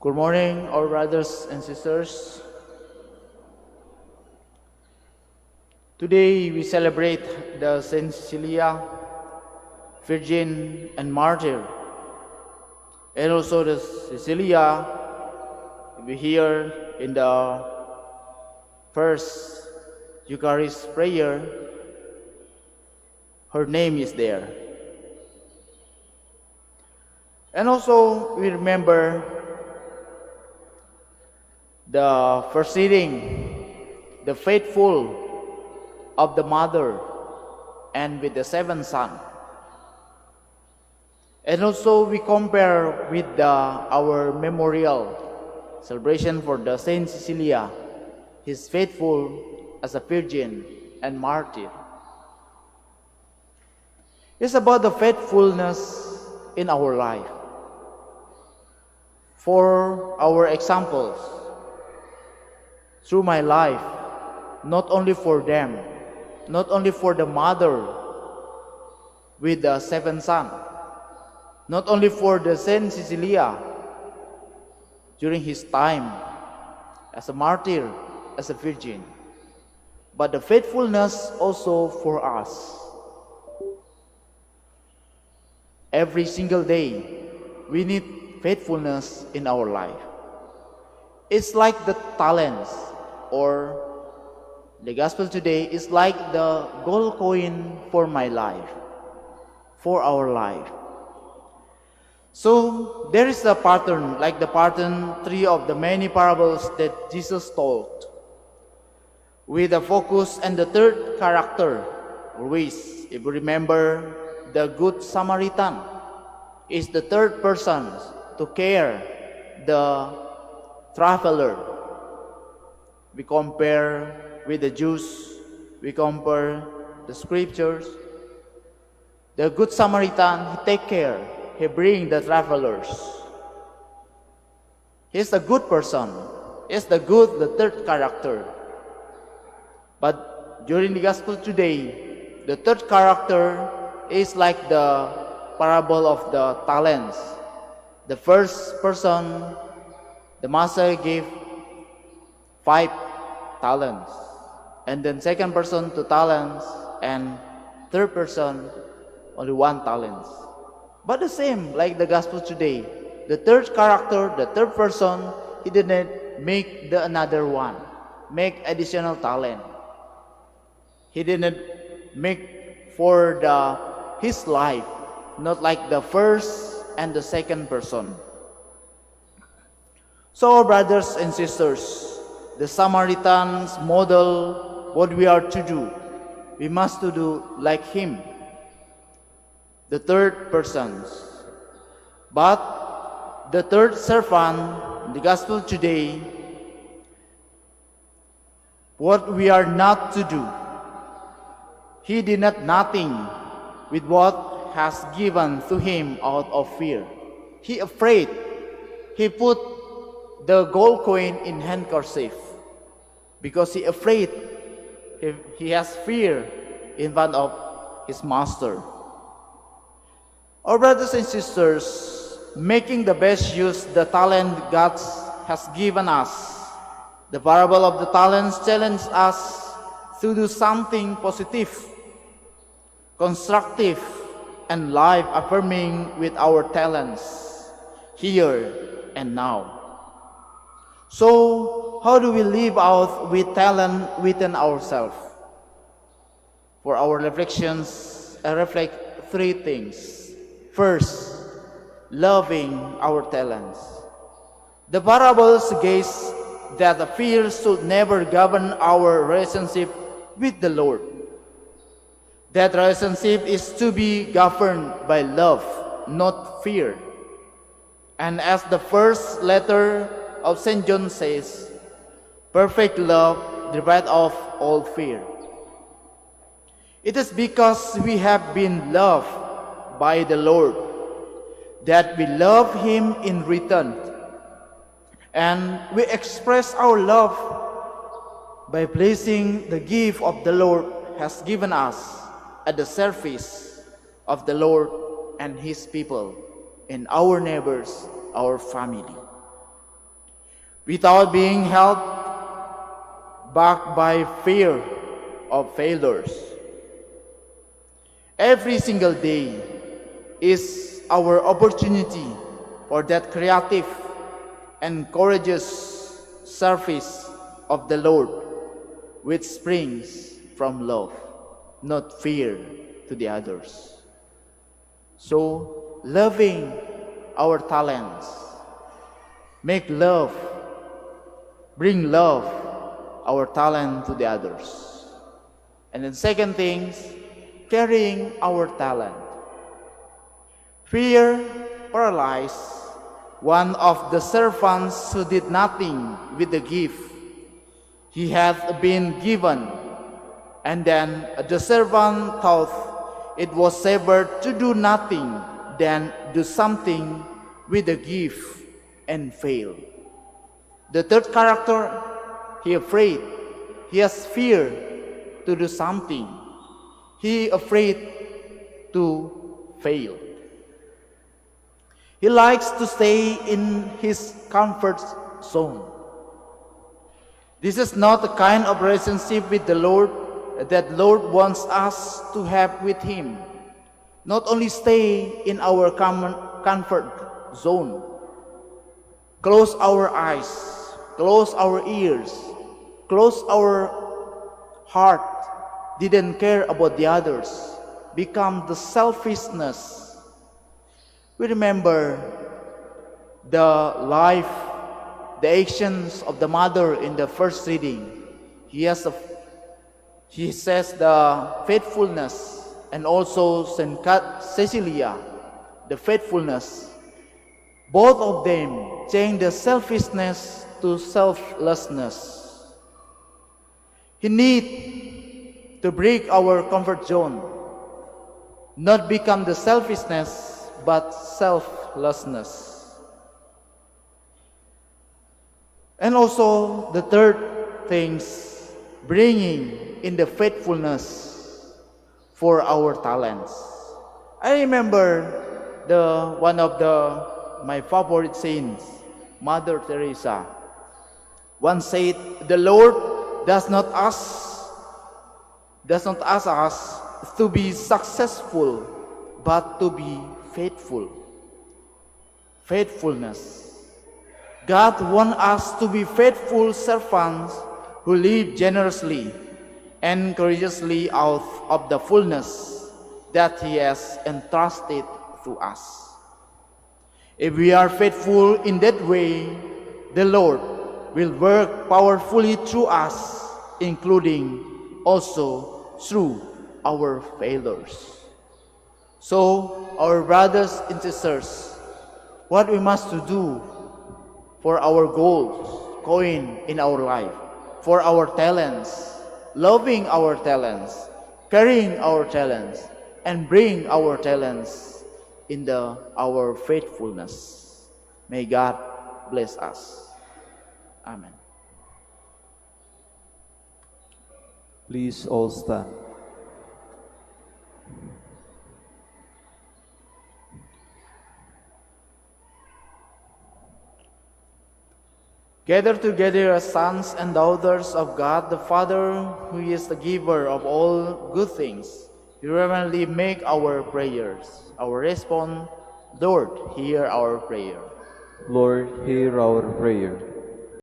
Good morning, our brothers and sisters. Today we celebrate the Saint Cecilia, Virgin and Martyr, and also the Cecilia we hear in the first Eucharist prayer. Her name is there. And also we remember the first reading, the faithful of the mother and with the seventh son. And also we compare with our memorial celebration for the Saint Cecilia. He's faithful as a virgin and martyr. It's about the faithfulness in our life. For our examples, through my life, not only for them, not only for the mother with the seventh son, not only for the Saint Cecilia during his time as a martyr, as a virgin, but the faithfulness also for us. Every single day, we need faithfulness in our life. It's like the talents, or the gospel today is like the gold coin for my life, for our life. So there is a pattern, like the pattern 3 of the many parables that Jesus told, with a focus on the third character. Always, if you remember, the Good Samaritan is the third person to care the traveler. We compare with the Jews, we compare the scriptures. The Good Samaritan, he take care, he bring the travelers. He's a good person, he's the third character. But during the gospel today, the third character is like the parable of the talents. The first person, the master gave 5 talents, and then second person 2 talents, and third person only 1 talent. But the same like the gospel today, the third character, the third person, he didn't make the another one, make additional talent. He didn't make for his life, not like the first and the second person. So, brothers and sisters, the Samaritans model what we are to do. We must to do like him, the third persons. But the third servant, the gospel today, what we are not to do. He did nothing with what has given to him out of fear. He afraid. He put the gold coin in handkerchief because he afraid. He has fear in front of his master. Our brothers and sisters, making the best use the talent God has given us. The parable of the talents challenges us to do something positive, constructive, and life-affirming with our talents, here and now. So, how do we live out with talent within ourselves? For our reflections, I reflect 3 things. First, loving our talents. The parables gauge that the fear should never govern our relationship with the Lord. That relationship is to be governed by love, not fear. And as the first letter of St. John says, perfect love deprived of all fear. It is because we have been loved by the Lord that we love Him in return. And we express our love by placing the gift of the Lord has given us at the service of the Lord and His people, and our neighbors, our family. without being held back by fear of failures. Every single day is our opportunity for that creative and courageous service of the Lord, which springs from love, not fear to the others. So, loving our talents, bring love, our talent to the others. And then second thing, carrying our talent. Fear paralyzed one of the servants who did nothing with the gift he had been given. And then the servant thought it was safer to do nothing than do something with the gift and fail. The third character, he has fear to do something. He afraid to fail. He likes to stay in his comfort zone. This is not the kind of relationship with the Lord that Lord wants us to have with Him. Not only stay in our comfort zone, close our eyes, close our ears, close our heart, didn't care about the others, become the selfishness. We remember the life, the actions of the mother in the first reading. He says the faithfulness, and also Saint Cecilia, the faithfulness. Both of them change the selfishness to selflessness. He need to break our comfort zone, not become the selfishness, but selflessness. And also the third things, bringing in the faithfulness for our talents. I remember one of my favorite saints, Mother Teresa, once said, "The Lord does not ask us to be successful, but to be faithful." Faithfulness. God wants us to be faithful servants who live generously and courageously out of the fullness that He has entrusted to us. If we are faithful in that way, the Lord will work powerfully through us, including also through our failures. So, our brothers and sisters, what we must do for our goals going in our life, for our talents, loving our talents, carrying our talents, and bring our talents in our faithfulness. May God bless us. Amen. Please all stand. Gather together as sons and daughters of God the Father, who is the giver of all good things. We reverently make our prayers. Our response, Lord, hear our prayer. Lord, hear our prayer.